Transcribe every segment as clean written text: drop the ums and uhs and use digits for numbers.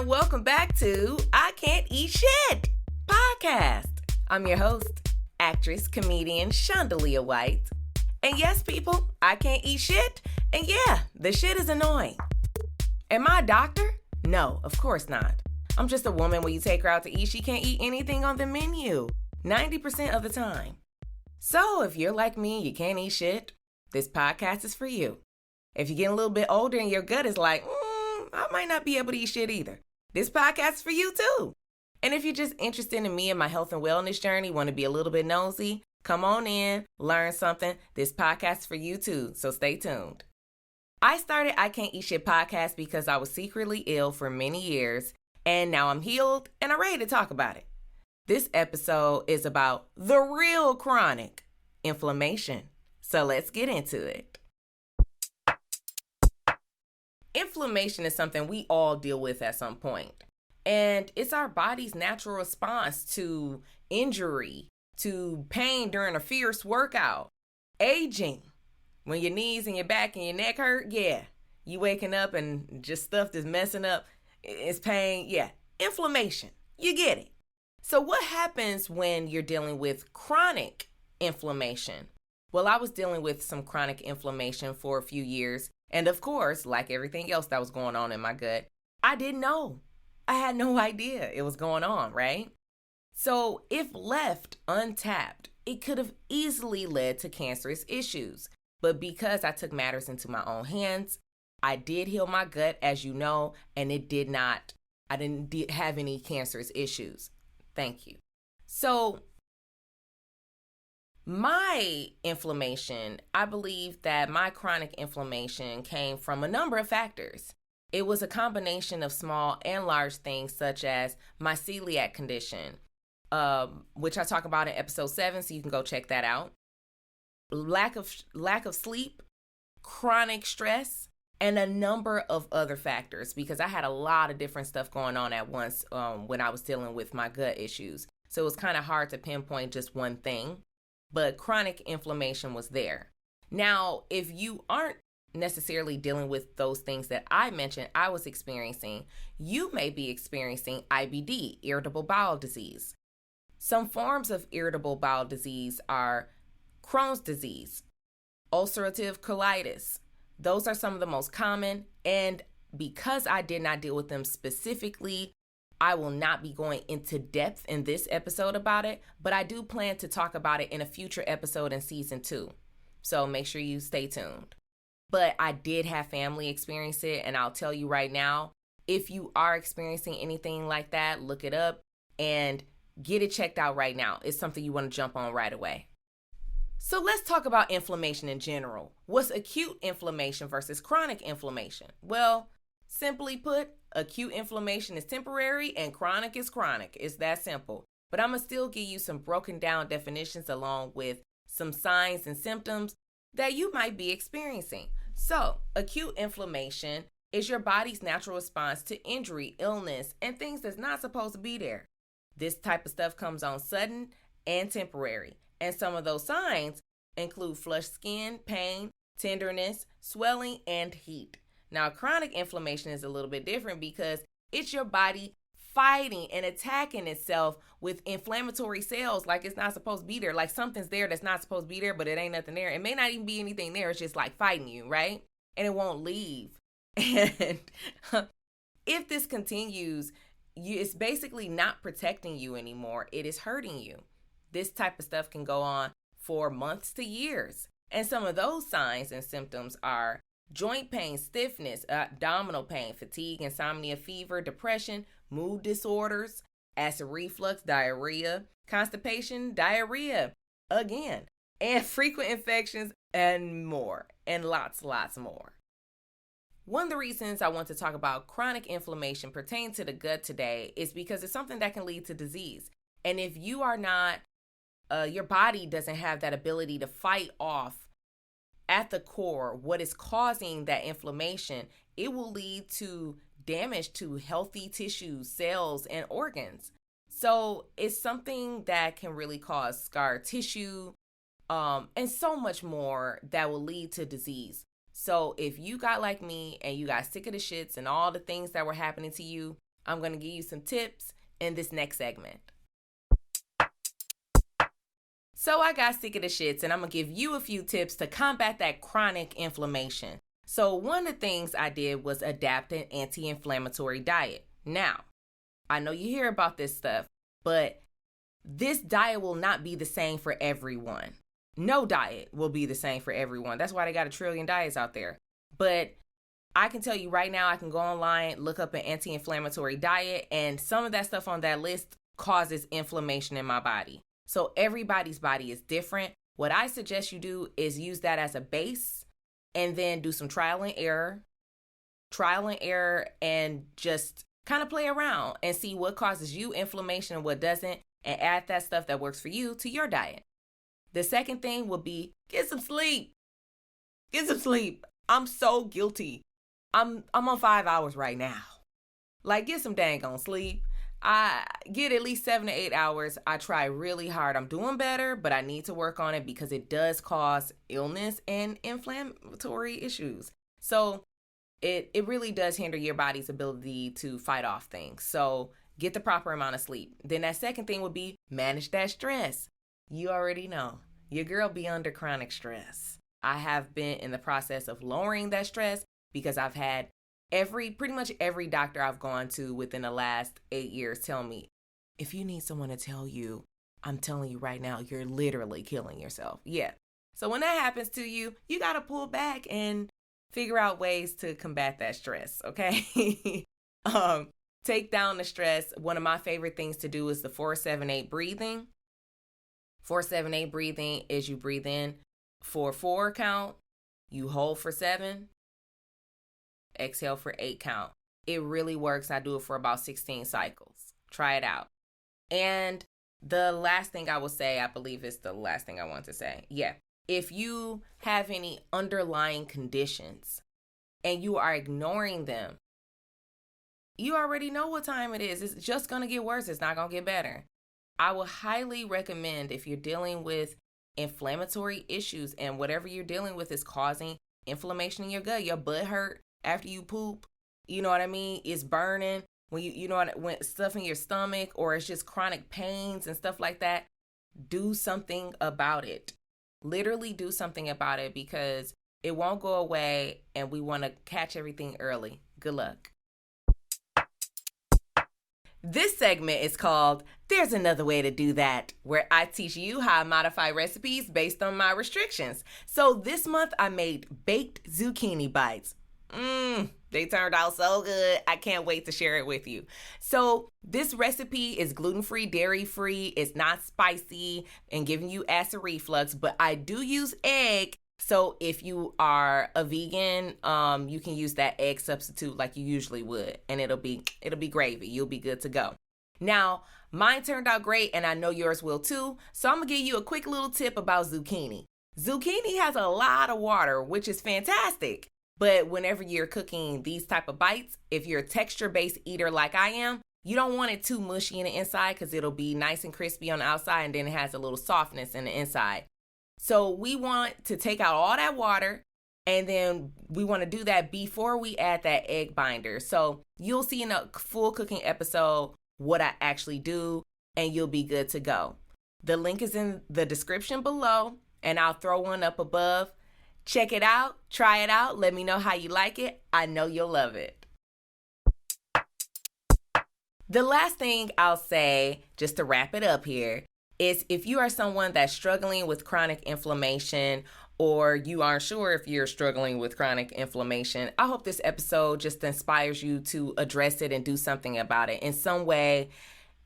and welcome back to I Can't Eat Shit podcast. I'm your host, actress, comedian Shondalia White. And yes, people, I can't eat shit, and yeah, the shit is annoying. Am I a doctor? No, of course not. I'm just a woman when you take her out to eat, she can't eat anything on the menu 90% of the time. So if you're like me and you can't eat shit, this podcast is for you. If you're getting a little bit older and your gut is like, I might not be able to eat shit either, this podcast is for you too. And if you're just interested in me and my health and wellness journey, want to be a little bit nosy, come on in, learn something. This podcast is for you too, so stay tuned. I started I Can't Eat Shit podcast because I was secretly ill for many years, and now I'm healed and I'm ready to talk about it. This episode is about the real chronic inflammation. So let's get into it. Inflammation is something we all deal with at some point. And it's our body's natural response to injury, to pain during a fierce workout, aging. When your knees and your back and your neck hurt, yeah. You waking up and just stuff that's messing up, it's pain, yeah. Inflammation, you get it. So what happens when you're dealing with chronic inflammation? Well, I was dealing with some chronic inflammation for a few years. And of course, like everything else that was going on in my gut, I didn't know. I had no idea it was going on, right? So if left untapped, it could have easily led to cancerous issues. But because I took matters into my own hands, I did heal my gut, as you know, and I didn't have any cancerous issues. Thank you. So my inflammation, I believe that my chronic inflammation came from a number of factors. It was a combination of small and large things, such as my celiac condition, which I talk about in episode 7, so you can go check that out. Lack of sleep, chronic stress, and a number of other factors, because I had a lot of different stuff going on at once when I was dealing with my gut issues. So it was kind of hard to pinpoint just one thing, but chronic inflammation was there. Now, if you aren't necessarily dealing with those things that I mentioned I was experiencing, you may be experiencing IBD, irritable bowel disease. Some forms of irritable bowel disease are Crohn's disease, ulcerative colitis. Those are some of the most common, and because I did not deal with them specifically, I will not be going into depth in this episode about it, but I do plan to talk about it in a future episode in season 2. So make sure you stay tuned. But I did have family experience it, and I'll tell you right now, if you are experiencing anything like that, look it up and get it checked out right now. It's something you want to jump on right away. So let's talk about inflammation in general. What's acute inflammation versus chronic inflammation? Well, simply put, acute inflammation is temporary and chronic is chronic. It's that simple. But I'm going to still give you some broken down definitions along with some signs and symptoms that you might be experiencing. So, acute inflammation is your body's natural response to injury, illness, and things that's not supposed to be there. This type of stuff comes on sudden and temporary. And some of those signs include flushed skin, pain, tenderness, swelling, and heat. Now, chronic inflammation is a little bit different because it's your body fighting and attacking itself with inflammatory cells like it's not supposed to be there. Like something's there that's not supposed to be there, but it ain't nothing there. It may not even be anything there. It's just like fighting you, right? And it won't leave. And if this continues, it's basically not protecting you anymore. It is hurting you. This type of stuff can go on for months to years. And some of those signs and symptoms are joint pain, stiffness, abdominal pain, fatigue, insomnia, fever, depression, mood disorders, acid reflux, diarrhea, constipation, diarrhea, again, and frequent infections and more, and lots more. One of the reasons I want to talk about chronic inflammation pertaining to the gut today is because it's something that can lead to disease. And if you are not your body doesn't have that ability to fight off at the core what is causing that inflammation, it will lead to damage to healthy tissues, cells, and organs. So it's something that can really cause scar tissue, and so much more that will lead to disease. So if you got like me and you got sick of the shits and all the things that were happening to you, I'm going to give you some tips in this next segment. So I got sick of the shits, and I'm going to give you a few tips to combat that chronic inflammation. So one of the things I did was adapt an anti-inflammatory diet. Now, I know you hear about this stuff, but this diet will not be the same for everyone. No diet will be the same for everyone. That's why they got 1 trillion diets out there. But I can tell you right now, I can go online, look up an anti-inflammatory diet, and some of that stuff on that list causes inflammation in my body. So everybody's body is different. What I suggest you do is use that as a base and then do some trial and error, and just kind of play around and see what causes you inflammation and what doesn't, and add that stuff that works for you to your diet. The second thing will be get some sleep. Get some sleep. I'm so guilty. I'm on 5 hours right now. Like, get some dang on sleep. I get at least 7 to 8 hours. I try really hard. I'm doing better, but I need to work on it because it does cause illness and inflammatory issues. So it really does hinder your body's ability to fight off things. So get the proper amount of sleep. Then that second thing would be manage that stress. You already know. Your girl be under chronic stress. I have been in the process of lowering that stress because I've had pretty much every doctor I've gone to within the last 8 years tell me, if you need someone to tell you, I'm telling you right now, you're literally killing yourself. Yeah. So when that happens to you, you got to pull back and figure out ways to combat that stress. Okay. Take down the stress. One of my favorite things to do is the 4-7-8 breathing. 4-7-8 breathing is you breathe in for 4 count, you hold for 7, exhale for 8 count. It really works. I do it for about 16 cycles. Try it out. And the last thing I will say, I believe is the last thing I want to say. Yeah. If you have any underlying conditions and you are ignoring them, you already know what time it is. It's just going to get worse. It's not going to get better. I would highly recommend, if you're dealing with inflammatory issues and whatever you're dealing with is causing inflammation in your gut, your butt hurt after you poop, you know what I mean? It's burning when when stuff in your stomach, or it's just chronic pains and stuff like that. Do something about it. Literally do something about it, because it won't go away and we want to catch everything early. Good luck. This segment is called There's Another Way to Do That, where I teach you how I modify recipes based on my restrictions. So this month I made baked zucchini bites. They turned out so good. I can't wait to share it with you. So this recipe is gluten-free, dairy-free. It's not spicy and giving you acid reflux, but I do use egg. So if you are a vegan, you can use that egg substitute like you usually would, and it'll be gravy. You'll be good to go. Now, mine turned out great, and I know yours will too. So I'm gonna give you a quick little tip about zucchini. Zucchini has a lot of water, which is fantastic. But whenever you're cooking these type of bites, if you're a texture-based eater like I am, you don't want it too mushy in the inside, because it'll be nice and crispy on the outside, and then it has a little softness in the inside. So we want to take out all that water, and then we want to do that before we add that egg binder. So you'll see in a full cooking episode what I actually do, and you'll be good to go. The link is in the description below, and I'll throw one up above. Check it out, try it out, let me know how you like it. I know you'll love it. The last thing I'll say, just to wrap it up here, is if you are someone that's struggling with chronic inflammation, or you aren't sure if you're struggling with chronic inflammation, I hope this episode just inspires you to address it and do something about it in some way.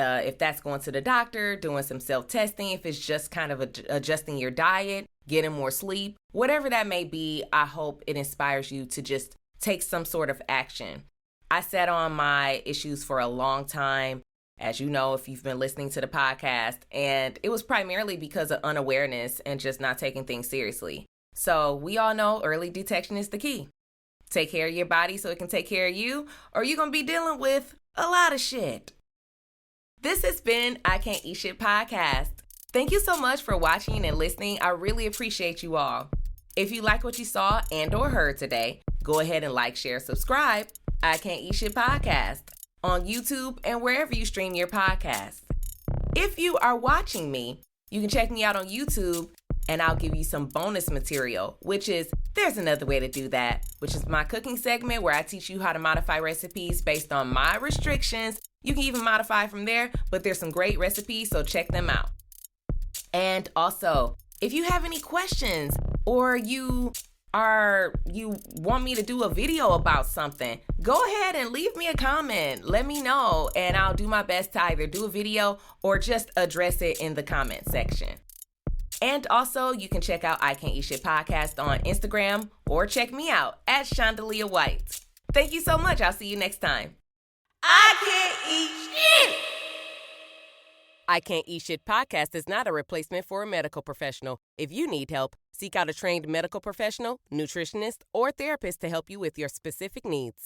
If that's going to the doctor, doing some self-testing, if it's just kind of adjusting your diet, getting more sleep, whatever that may be, I hope it inspires you to just take some sort of action. I sat on my issues for a long time, as you know, if you've been listening to the podcast, and it was primarily because of unawareness and just not taking things seriously. So we all know early detection is the key. Take care of your body so it can take care of you, or you're going to be dealing with a lot of shit. This has been I Can't Eat Shit Podcast. Thank you so much for watching and listening. I really appreciate you all. If you like what you saw and or heard today, go ahead and like, share, subscribe. I Can't Eat Shit Podcast. on YouTube and wherever you stream your podcasts. If you are watching me, you can check me out on YouTube and I'll give you some bonus material, which is, there's another way to do that, which is my cooking segment where I teach you how to modify recipes based on my restrictions. You can even modify from there, but there's some great recipes, so check them out. And also, if you have any questions or you want me to do a video about something, go ahead and leave me a comment. Let me know, and I'll do my best to either do a video or just address it in the comment section. And also, you can check out I Can't Eat Shit Podcast on Instagram or check me out at Shondalia White. Thank you so much. I'll see you next time. I Can't Eat Shit! I Can't Eat Shit Podcast is not a replacement for a medical professional. If you need help, seek out a trained medical professional, nutritionist, or therapist to help you with your specific needs.